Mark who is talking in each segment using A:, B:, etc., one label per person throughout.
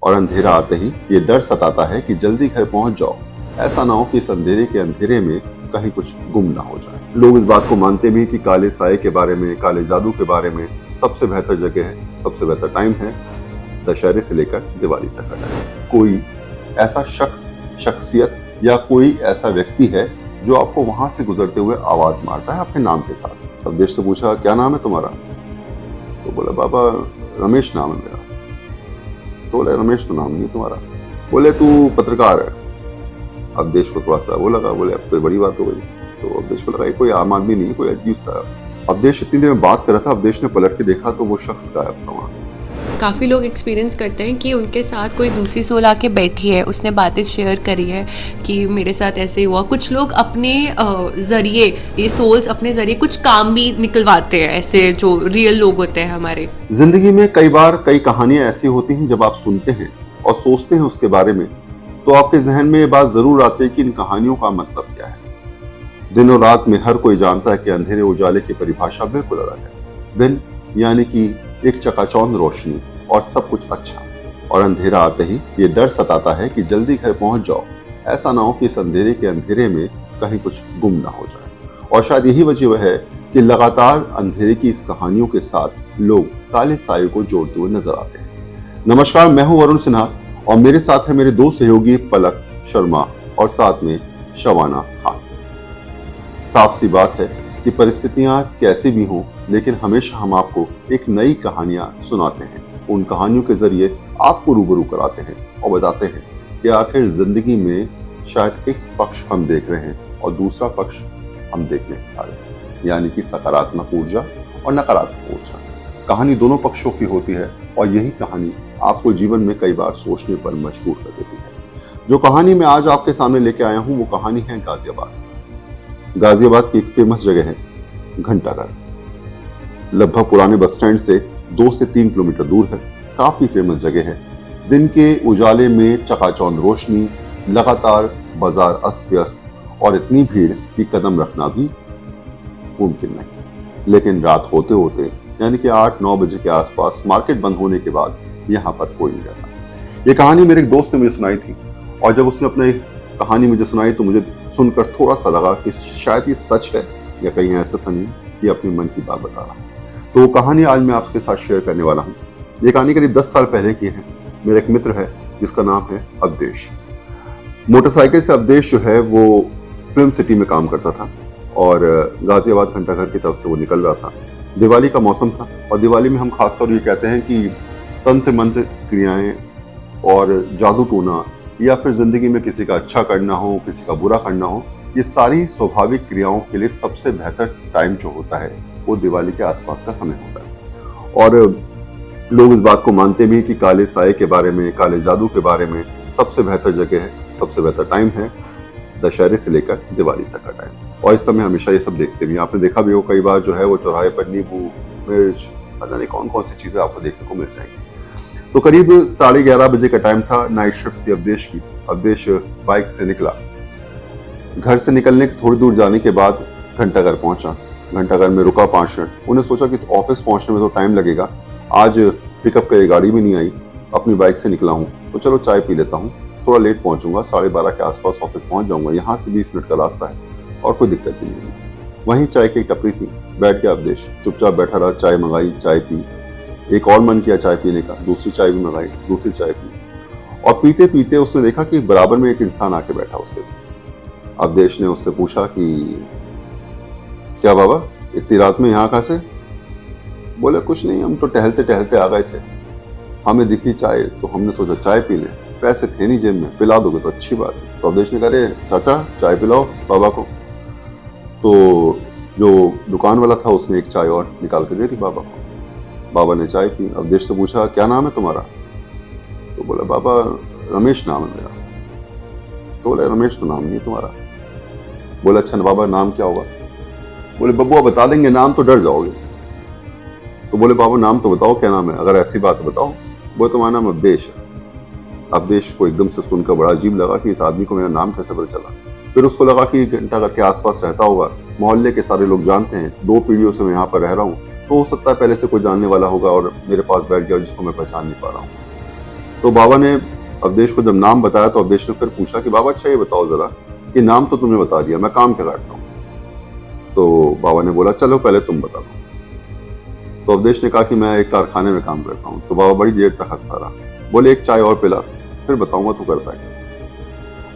A: और अंधेरा आते ही ये डर सताता है कि जल्दी घर पहुंच जाओ, ऐसा ना हो कि इस अंधेरे के अंधेरे में कहीं कुछ गुम ना हो जाए। लोग इस बात को मानते भी हैं कि काले साए के बारे में, काले जादू के बारे में सबसे बेहतर जगह है, सबसे बेहतर टाइम है दशहरे से लेकर दिवाली तक का टाइम। कोई ऐसा शख्सियत या कोई ऐसा व्यक्ति है जो आपको वहां से गुजरते हुए आवाज मारता है अपने नाम के साथ। अवधेश से पूछा, क्या नाम है तुम्हारा? तो बोला, बाबा रमेश नाम है मेरा। तो बोले, रमेश तो नाम नहीं है तुम्हारा। बोले, तू पत्रकार है। अवधेश को थोड़ा सा वो लगा, बोले अब तो बड़ी बात हो गई। तो अवधेश को लगा कोई आम आदमी नहीं, कोई अजीब सा। अवधेश इतनी देर में बात कर रहा था, अवधेश ने पलट के देखा तो वो शख्स गायब था वहां से।
B: काफ़ी लोग एक्सपीरियंस करते हैं कि उनके साथ कोई दूसरी सोल आके बैठी है, उसने बातें शेयर करी है कि मेरे साथ ऐसे हुआ। कुछ लोग अपने ज़रिए, ये सोल्स अपने ज़रिए कुछ काम भी निकलवाते हैं, ऐसे जो रियल लोग होते हैं हमारे
A: जिंदगी में। कई बार कई कहानियां ऐसी होती हैं, जब आप सुनते हैं और सोचते हैं उसके बारे में तो आपके जहन में ये बात जरूर आती है कि इन कहानियों का मतलब क्या है। दिन और रात में हर कोई जानता है कि अंधेरे उजाले की परिभाषा बिल्कुल अलग है। दिन यानी कि एक चकाचौंध रोशनी और सब कुछ अच्छा, और अंधेरा आते ही ये डर सताता है कि जल्दी घर पहुंच जाओ, ऐसा ना हो कि इस अंधेरे के अंधेरे में कहीं कुछ गुम ना हो जाए। और शायद यही वजह है कि लगातार अंधेरे की इस कहानियों के साथ लोग काले साए को जोड़ते हुए नजर आते हैं। नमस्कार, मैं हूं वरुण सिन्हा और मेरे साथ है मेरे दो सहयोगी पलक शर्मा और साथ में शबाना खान। साफ सी बात है कि परिस्थितियां कैसी भी हों, लेकिन हमेशा हम आपको एक नई कहानियां सुनाते हैं। उन कहानियों के जरिए आपको रूबरू कराते हैं और बताते हैं कि आखिर जिंदगी में शायद एक पक्ष हम देख रहे हैं और दूसरा पक्ष हम देखने जा रहे हैं, यानी कि सकारात्मक ऊर्जा और नकारात्मक ऊर्जा। कहानी दोनों पक्षों की होती है और यही कहानी आपको जीवन में कई बार सोचने पर मजबूर कर देती है। जो कहानी मैं आज आपके सामने लेके आया हूं वो कहानी है गाजियाबाद। गाजियाबाद की एक फेमस जगह है घंटाघर। लगभग पुराने बस स्टैंड से 2 से 3 किलोमीटर दूर है। काफी फेमस जगह है। दिन के उजाले में चकाचौंध रोशनी, लगातार बाजार अस्त व्यस्त और इतनी भीड़ कि कदम रखना भी मुमकिन नहीं। लेकिन रात होते होते यानी कि 8-9 बजे के आसपास मार्केट बंद होने के बाद यहाँ पर कोई नहीं रहता। ये कहानी मेरे एक दोस्त ने मुझे सुनाई थी और जब उसने अपनी कहानी मुझे सुनाई तो मुझे सुनकर थोड़ा सा लगा कि शायद ये सच है या कहीं ऐसा था नहीं, ये अपने मन की बात बता रहा है। तो वो कहानी आज मैं आपके साथ शेयर करने वाला हूँ। ये कहानी करीब 10 साल पहले की है। मेरा एक मित्र है जिसका नाम है अवधेश। मोटरसाइकिल से अवधेश जो है वो फिल्म सिटी में काम करता था और गाजियाबाद घंटाघर की तरफ से वो निकल रहा था। दिवाली का मौसम था और दिवाली में हम खासकर ये कहते हैं कि तंत्र मंत्र क्रियाएं और जादू टोना या फिर जिंदगी में किसी का अच्छा करना हो, किसी का बुरा करना हो, ये सारी स्वाभाविक क्रियाओं के लिए सबसे बेहतर टाइम जो होता है वो दिवाली के आसपास का समय होता है। और लोग इस बात को मानते भी हैं कि काले साए के बारे में, काले जादू के बारे में सबसे बेहतर जगह है, सबसे बेहतर टाइम है दशहरे से लेकर दिवाली तक का टाइम। और इस समय हमेशा ये सब देखते भी, आपने देखा भी हो कई बार जो है वो चौराहे पर नींबू, मिर्च, पता नहीं कौन कौन सी चीजें आपको देखने को मिल जाएंगी। तो करीब 11:30 बजे का टाइम था। नाइट शिफ्ट थी अवधेश की। अवधेश बाइक से निकला। घर से निकलने के थोड़ी दूर जाने के बाद घंटाघर पहुंचा। घंटाघर में रुका 5 मिनट। उन्हें सोचा कि ऑफिस पहुंचने में तो टाइम लगेगा, आज पिकअप की गाड़ी भी नहीं आई, अपनी बाइक से निकला हूं तो चलो चाय पी लेता हूं, थोड़ा लेट पहुंचूंगा, 12:30 के आसपास ऑफिस पहुंच जाऊंगा, यहाँ से 20 मिनट का रास्ता है और कोई दिक्कत भी नहीं है। वहीं चाय की टपरी थी, बैठ गया अवधेश, चुपचाप बैठा रहा, चाय मंगाई, चाय पी। एक और मन किया चाय पीने का, दूसरी चाय भी मंगाई, दूसरी चाय पी और पीते पीते उसने देखा कि बराबर में एक इंसान आके बैठा उसके। अवधेश ने उससे पूछा कि क्या बाबा इतनी रात में यहाँ कहाँ से? बोले, कुछ नहीं, हम तो टहलते टहलते आ गए थे, हमें दिखी चाय तो हमने सोचा चाय पी लें, पैसे थे नहीं जेब में, पिला दोगे तो अच्छी बात है। तो अवधेश ने कहा, अरे चाचा चाय पिलाओ बाबा को। तो जो दुकान वाला था उसने एक चाय और निकाल के दे दी बाबा को। बाबा ने चाय पी। अवधेश से पूछा, क्या नाम है तुम्हारा? तो बोला, बाबा रमेश नाम है मेरा। तो बोले, रमेश तो नाम नहीं तुम्हारा। बोला, अच्छा बाबा नाम क्या होगा? बोले, बबुआ बता देंगे, नाम तो डर जाओगे। तो बोले, बाबा नाम तो बताओ, क्या नाम है? अगर ऐसी बात बताओ। बोले, तुम्हारा नाम अवधेश है। अवधेश को एकदम से सुनकर बड़ा अजीब लगा कि इस आदमी को मेरा नाम कैसे पता चला। फिर उसको लगा कि घंटाघर के आसपास रहता होगा, मोहल्ले के सारे लोग जानते हैं, 2 पीढ़ियों से मैं यहाँ पर रह रहा हूँ, तो हो सकता है पहले से कोई जानने वाला होगा और मेरे पास बैठ गया जिसको मैं पहचान नहीं पा रहा हूँ। तो बाबा ने अवधेश को जब नाम बताया तो अवधेश ने फिर पूछा कि बाबा अच्छा ये बताओ जरा कि नाम तो तुमने बता दिया, मैं काम क्या करता हूँ। तो बाबा ने बोला चलो पहले तुम बता दो। तो अवधेश ने कहा कि मैं एक कारखाने में काम करता हूँ। तो बाबा बड़ी देर तक हंसता रहा, बोले एक चाय और पिला फिर बताऊंगा तू करता है।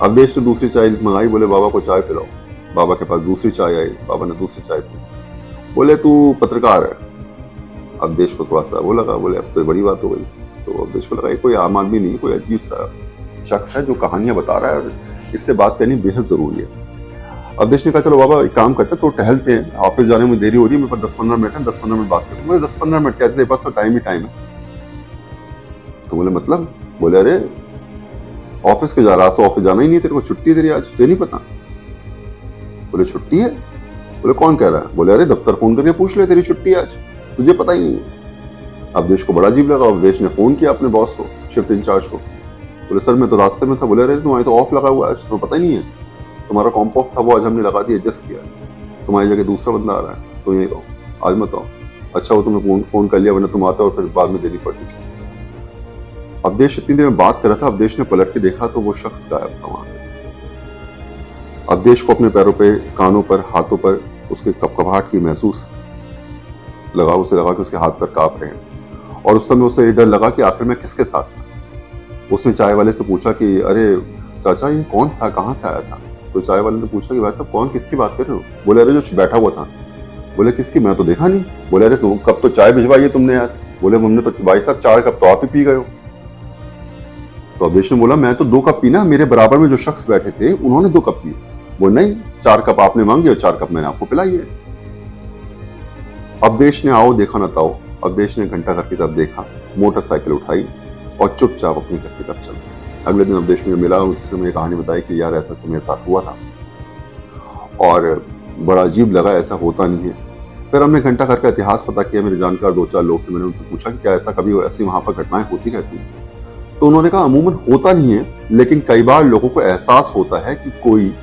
A: अवधेश ने दूसरी चाय मंगाई, बोले बाबा को चाय पिलाओ। बाबा के पास दूसरी चाय आई, बाबा ने दूसरी चाय पी, बोले तू पत्रकार है। अवधेश को थोड़ा सा वो लगा, बोले अब तो बड़ी बात हो गई। तो अवधेश को लगा कोई आम आदमी नहीं, कोई अजीब सा शख्स है जो कहानियां बता रहा है और इससे बात करनी बेहद जरूरी है। अवधेश ने कहा चलो बाबा एक काम करते हैं, तो टहलते हैं, ऑफिस जाने में देरी हो रही है, मेरे पास 10-15 मिनट है, 10-15 मिनट बात करूँ। बोले 10-15 मिनट कैसे, पास तो टाइम ही टाइम है। तो बोले मतलब, बोले अरे ऑफिस के जा रहा, तो ऑफिस जाना ही नहीं, तेरे को छुट्टी है तेरी आज, तुझे नहीं पता? बोले छुट्टी है? बोले कौन कह रहा है? बोले अरे दफ्तर फोन करके पूछ ले तेरी छुट्टी है आज, तुझे पता ही नहीं है। अवधेश को बड़ा अजीब लगा, अवधेश ने फोन किया अपने बॉस को, शिफ्ट इंचार्ज को। बोले सर मैं तो रास्ते में था। बोले अरे तुम्हारी तो ऑफ लगा हुआ है आज, तुम्हें पता ही नहीं है, तुम्हारा कॉम्प ऑफ था वो आज हमने लगा दिया, एडजस्ट किया, तुम्हारी जगह दूसरा बंदा आ रहा है, तो यही रहो, आज मत आओ। अच्छा वो तुमने फोन कर लिया, वरना तुम आते और फिर बाद में देनी पड़ती। अवधेश इतनी देर में बात कर रहा था, अवधेश ने पलट के देखा तो वो शख्स गायब था वहां से। अवधेश को अपने पैरों पे, कानों पर, हाथों पर उसके कपकपाहट की महसूस लगा, उसे लगा कि उसके हाथ पर कांप रहे हैं। और उस समय उसे ये डर लगा कि आखिर मैं किसके साथ था। उसने चाय वाले से पूछा कि अरे चाचा ये कौन था, कहाँ से आया था? तो चाय वाले ने पूछा कि भाई साहब कौन, किसकी बात कर रहे हो? बोले अरे जो बैठा हुआ था। बोले किसकी, मैं तो देखा नहीं। बोले अरे तुम कब तो चाय भिजवाई है तुमने यार। बोले हमने तो भाई साहब 4 कप तो आप ही पी गए हो। तो अवधेश ने बोला मैं तो 2 कप पीना, मेरे बराबर में जो शख्स बैठे थे उन्होंने 2 कप पिए। वो नहीं, 4 कप आपने मांगे और 4 कप मैंने आपको पिलाई है। अवधेश ने आओ देखा ना ताओ, अवधेश ने घंटा घर की तरफ देखा, मोटरसाइकिल उठाई और चुपचाप अपने घर की तरफ चल। अगले दिन अवधेश मुझे मिला, उसने मुझे कहानी बताई कि यार ऐसा मेरे साथ हुआ था और बड़ा अजीब लगा, ऐसा होता नहीं है। फिर हमने घंटा घर का इतिहास पता किया, मेरे जानकार 2-4 लोग थे, मैंने उनसे पूछा कि क्या ऐसा कभी ऐसी वहां पर घटनाएं होती रहती हैं? तो उन्होंने कहा अमूमन होता नहीं है, लेकिन कई बार लोगों को एहसास होता है कि कोई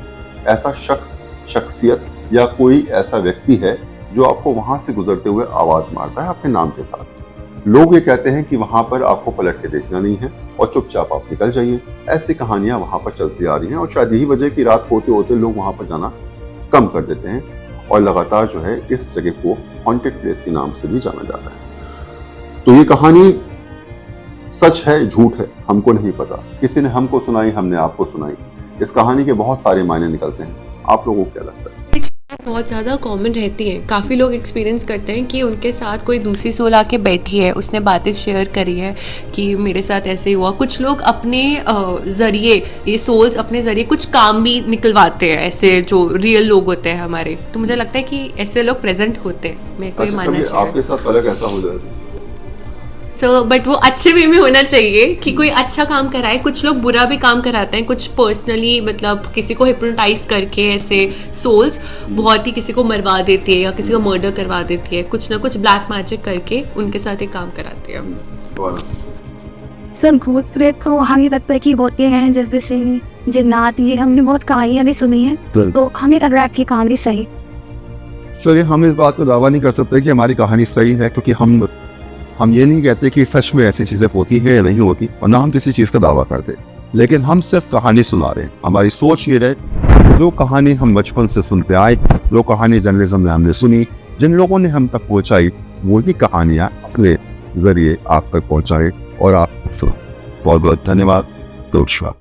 A: ऐसा शख्स, शख्सियत या कोई ऐसा व्यक्ति है जो आपको वहां से गुजरते हुए आवाज मारता है अपने नाम के साथ। लोग ये कहते हैं कि वहां पर आपको पलट के देखना नहीं है और चुपचाप आप निकल जाइए। ऐसी कहानियां वहां पर चलती आ रही हैं और शायद यही वजह की रात होते होते लोग वहां पर जाना कम कर देते हैं और लगातार जो है इस जगह को हॉन्टेड प्लेस के नाम से भी जाना जाता है। तो ये कहानी सच है झूठ है हमको नहीं पता, किसी ने हमको सुनाई, हमने आपको सुनाई। इस कहानी के बहुत सारे मायने निकलते हैं, आप लोगों को क्या लगता है?
B: बहुत ज़्यादा कॉमन रहती हैं, काफ़ी लोग एक्सपीरियंस करते हैं कि उनके साथ कोई दूसरी सोल आके बैठी है, उसने बातें शेयर करी है कि मेरे साथ ऐसे हुआ। कुछ लोग अपने ज़रिए, ये सोल्स अपने ज़रिए कुछ काम भी निकलवाते हैं, ऐसे जो रियल लोग होते हैं हमारे। तो मुझे लगता है कि ऐसे लोग प्रेजेंट होते हैं, मेरे को ये मानना चाहिए।
A: आपके साथ अलग ऐसा हो जाए
B: बट वो अच्छे वे में होना चाहिए कि कोई अच्छा काम कराए। कुछ लोग बुरा भी काम कराते हैं, कुछ पर्सनली मतलब किसी को हिप्नोटाइज करके ऐसे सोल्स बहुत ही किसी को मरवा देती है या किसी को मर्डर करवा देती है, कुछ ना कुछ ब्लैक मैजिक करके उनके साथ एक काम कराती है।
C: सर भूत प्रेत को हमें लगता है कि होते हैं, जैसे जिन्नात, ये हमने बहुत कहानियां भी सुनी है, तो हमें लग रहा है कि कहानी सही।
D: चलिए हम इस बात को दावा नहीं कर सकते कि हमारी कहानी सही है, क्योंकि हम ये नहीं कहते कि सच में ऐसी चीजें होती है या नहीं होती, और ना हम किसी चीज का दावा करते, लेकिन हम सिर्फ कहानी सुना रहे हैं। हमारी सोच ये है जो कहानी हम बचपन से सुनते आए, जो कहानी जर्नलिज्म में हमने सुनी, जिन लोगों ने हम तक पहुंचाई, वही कहानियां अपने जरिए आप तक पहुंचाए और आप सुना। बहुत बहुत धन्यवाद। नमस्कार।